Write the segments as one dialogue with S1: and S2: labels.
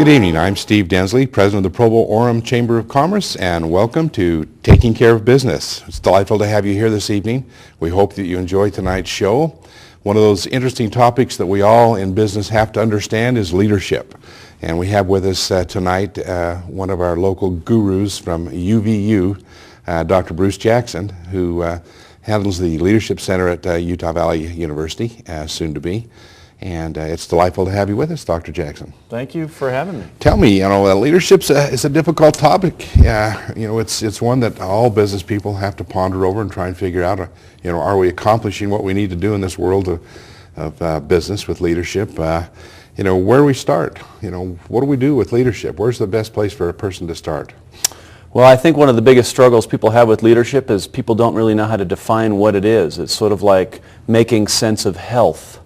S1: Good evening. I'm Steve Densley, President of the Provo-Orem Chamber of Commerce, and welcome to Taking Care of Business. It's delightful to have you here this evening. We hope that you enjoy tonight's show. One of those interesting topics that we all in business have to understand is leadership. And we have with us tonight one of our local gurus from UVU, Dr. Bruce Jackson, who handles the Leadership Center at Utah Valley University, soon to be. And it's delightful to have you with us, Dr. Jackson.
S2: Thank you for having me.
S1: Tell me, leadership is a difficult topic. It's one that all business people have to ponder over and try and figure out, are we accomplishing what we need to do in this world of business with leadership? Where do we start? What do we do with leadership? Where's the best place for a person to start?
S2: Well, I think one of the biggest struggles people have with leadership is people don't really know how to define what it is. It's sort of like making sense of health.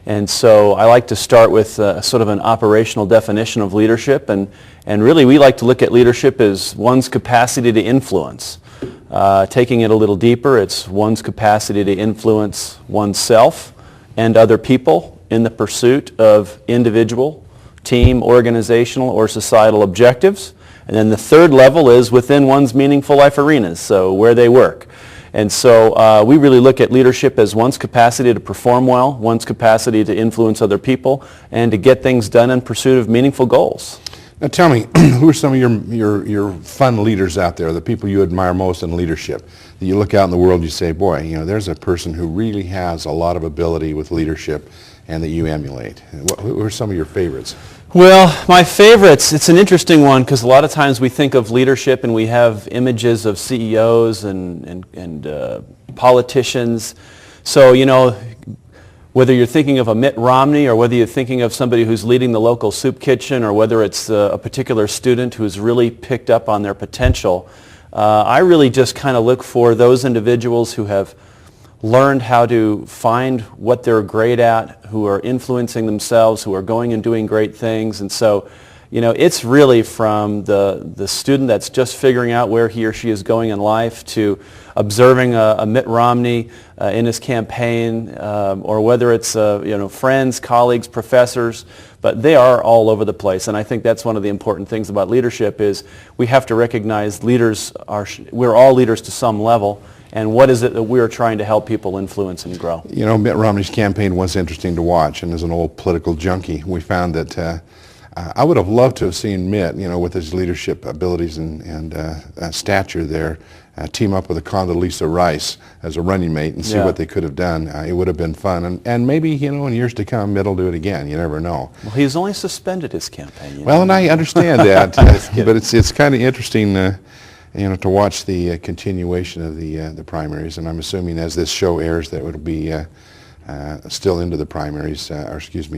S2: And so I like to start with sort of an operational definition of leadership, and really we like to look at leadership as one's capacity to influence. Taking it a little deeper, it's one's capacity to influence oneself and other people in the pursuit of individual, team, organizational, or societal objectives. And then the third level is within one's meaningful life arenas, so where they work. And so we really look at leadership as one's capacity to perform well, one's capacity to influence other people, and to get things done in pursuit of meaningful goals.
S1: Now tell me, who are some of your fun leaders out there, the people you admire most in leadership? That you look out in the world and you say, boy, there's a person who really has a lot of ability with leadership and that you emulate. Who are some of your favorites?
S2: Well, my favorites, it's an interesting one because a lot of times we think of leadership and we have images of CEOs and politicians. So, whether you're thinking of a Mitt Romney or whether you're thinking of somebody who's leading the local soup kitchen or whether it's a particular student who's really picked up on their potential, I really just kind of look for those individuals who have learned how to find what they're great at, who are influencing themselves, who are going and doing great things. And so, it's really from the student that's just figuring out where he or she is going in life to observing a Mitt Romney in his campaign, or whether it's friends, colleagues, professors, but they are all over the place. And I think that's one of the important things about leadership is we have to recognize we're all leaders to some level. And what is it that we're trying to help people influence and grow?
S1: Mitt Romney's campaign was interesting to watch, and as an old political junkie, we found that I would have loved to have seen Mitt, with his leadership abilities and stature there, team up with a Condoleezza Rice as a running mate and see what they could have done. It would have been fun, and maybe, in years to come, Mitt will do it again. You never know.
S2: Well, he's only suspended his campaign.
S1: Well, and I understand that, but it's kind of interesting to watch the continuation of the primaries, and I'm assuming as this show airs that it'll be still into the primaries,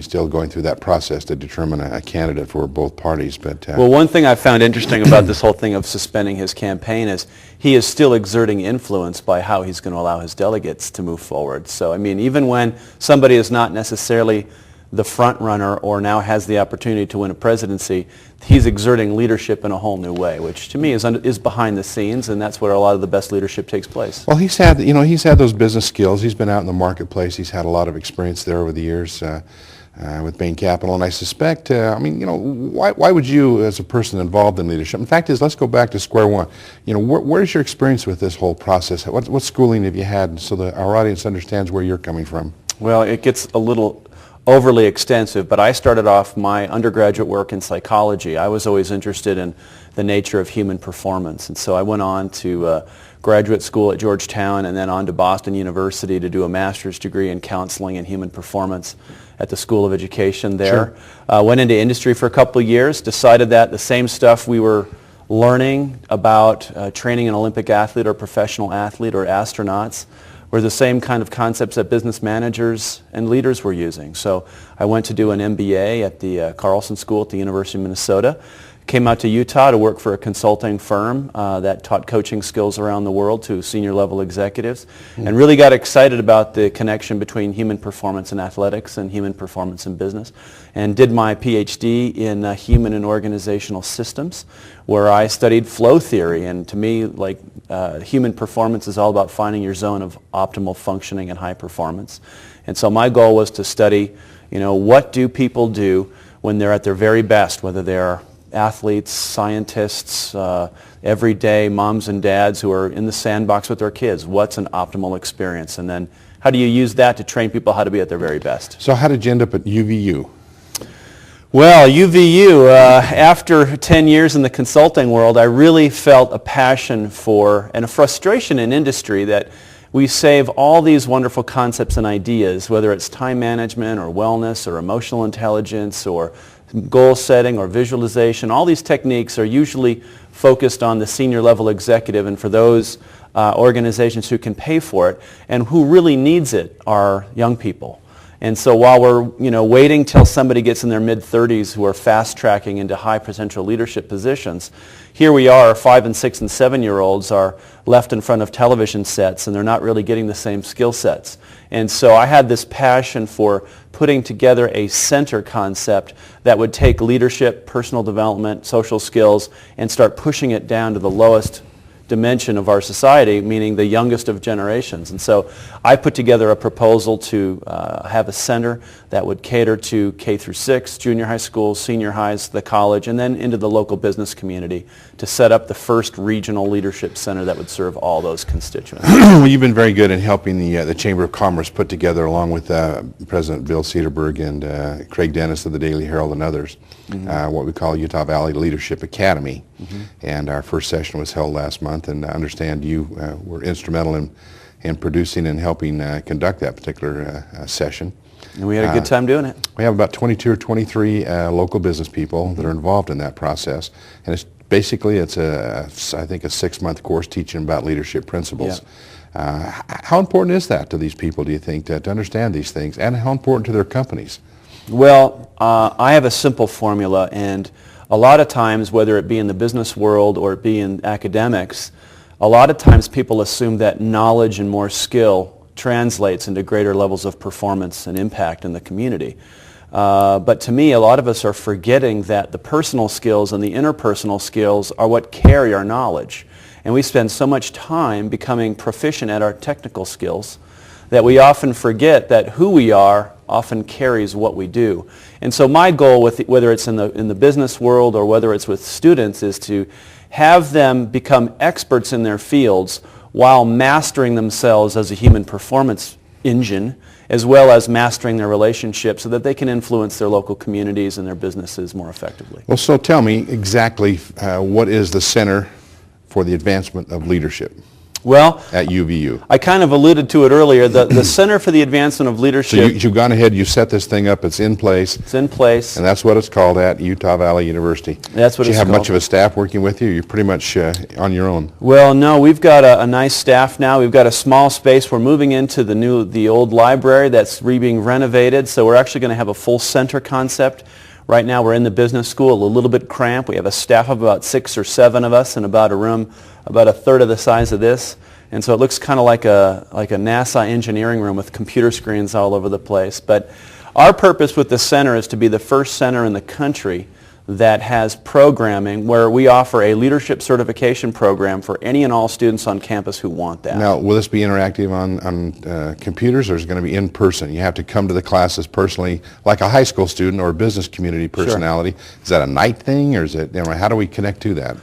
S1: still going through that process to determine a candidate for both parties. But
S2: well, one thing I found interesting about this whole thing of suspending his campaign is he is still exerting influence by how he's going to allow his delegates to move forward. So, even when somebody is not necessarily the front runner or now has the opportunity to win a presidency, he's exerting leadership in a whole new way, which to me is behind the scenes, and that's where a lot of the best leadership takes place.
S1: Well, he's had those business skills. He's been out in the marketplace. He's had a lot of experience there over the years with Bain Capital, and I suspect, why would you, as a person involved in leadership? In fact, let's go back to square one. Where's your experience with this whole process? What schooling have you had so that our audience understands where you're coming from?
S2: Well, it gets a little overly extensive, but I started off my undergraduate work in psychology. I was always interested in the nature of human performance, and so I went on to graduate school at Georgetown and then on to Boston University to do a master's degree in counseling and human performance at the School of Education there. Sure. Went into industry for a couple of years, decided that the same stuff we were learning about training an Olympic athlete or professional athlete or astronauts were the same kind of concepts that business managers and leaders were using. So I went to do an MBA at the Carlson School at the University of Minnesota. Came out to Utah to work for a consulting firm that taught coaching skills around the world to senior level executives, and really got excited about the connection between human performance in athletics and human performance in business, and did my PhD in human and organizational systems, where I studied flow theory. And to me, human performance is all about finding your zone of optimal functioning and high performance. And so my goal was to study, what do people do when they're at their very best, whether they're athletes, scientists, everyday moms and dads who are in the sandbox with their kids. What's an optimal experience? And then how do you use that to train people how to be at their very best?
S1: So how did you end up at UVU?
S2: Well, UVU, after 10 years in the consulting world, I really felt a passion for and a frustration in industry that we save all these wonderful concepts and ideas, whether it's time management or wellness or emotional intelligence or goal setting or visualization. All these techniques are usually focused on the senior level executive, and for those organizations who can pay for it, and who really needs it are young people. And so while we're waiting till somebody gets in their mid-30s who are fast-tracking into high potential leadership positions, here we are, 5 and 6 and 7-year-olds are left in front of television sets and they're not really getting the same skill sets. And so I had this passion for putting together a center concept that would take leadership, personal development, social skills, and start pushing it down to the lowest dimension of our society, meaning the youngest of generations. And so I put together a proposal to have a center that would cater to K through 6, junior high schools, senior highs, the college, and then into the local business community to set up the first regional leadership center that would serve all those constituents.
S1: Well, you've been very good in helping the Chamber of Commerce put together, along with President Bill Cedarberg and Craig Dennis of the Daily Herald and others, what we call Utah Valley Leadership Academy. And our first session was held last month, and I understand you were instrumental in producing and helping conduct that particular session.
S2: And we had a good time doing it.
S1: We have about 22 or 23 local business people that are involved in that process, and it's basically I think a 6-month course teaching about leadership principles. Yeah. How important is that to these people, do you think, to understand these things, and how important to their companies?
S2: Well, I have a simple formula, and a lot of times, whether it be in the business world or it be in academics, a lot of times people assume that knowledge and more skill translates into greater levels of performance and impact in the community. But to me, a lot of us are forgetting that the personal skills and the interpersonal skills are what carry our knowledge. And we spend so much time becoming proficient at our technical skills that we often forget that who we are often carries what we do. And so my goal, whether it's in the business world or whether it's with students, is to have them become experts in their fields while mastering themselves as a human performance engine, as well as mastering their relationships so that they can influence their local communities and their businesses more effectively.
S1: Well, so tell me exactly what is the Center for the Advancement of Leadership?
S2: Well,
S1: at UVU.
S2: I kind of alluded to it earlier. The Center for the Advancement of Leadership.
S1: So you've gone ahead, you set this thing up, it's in place.
S2: It's in place.
S1: And that's what it's called at Utah Valley University.
S2: That's what it's called.
S1: Do you have much of a staff working with you? You're pretty much on your own.
S2: Well, no, we've got a nice staff now. We've got a small space. We're moving into the old library that's being renovated. So we're actually going to have a full center concept. Right now we're in the business school, a little bit cramped. We have a staff of about 6 or 7 of us in about a room about a third of the size of this. And so it looks kind of like a NASA engineering room with computer screens all over the place. But our purpose with the center is to be the first center in the country that has programming where we offer a leadership certification program for any and all students on campus who want that.
S1: Now, will this be interactive on computers, or is it going to be in person? You have to come to the classes personally, like a high school student or a business community personality. Sure. Is that a night thing, or is it, how do we connect to that?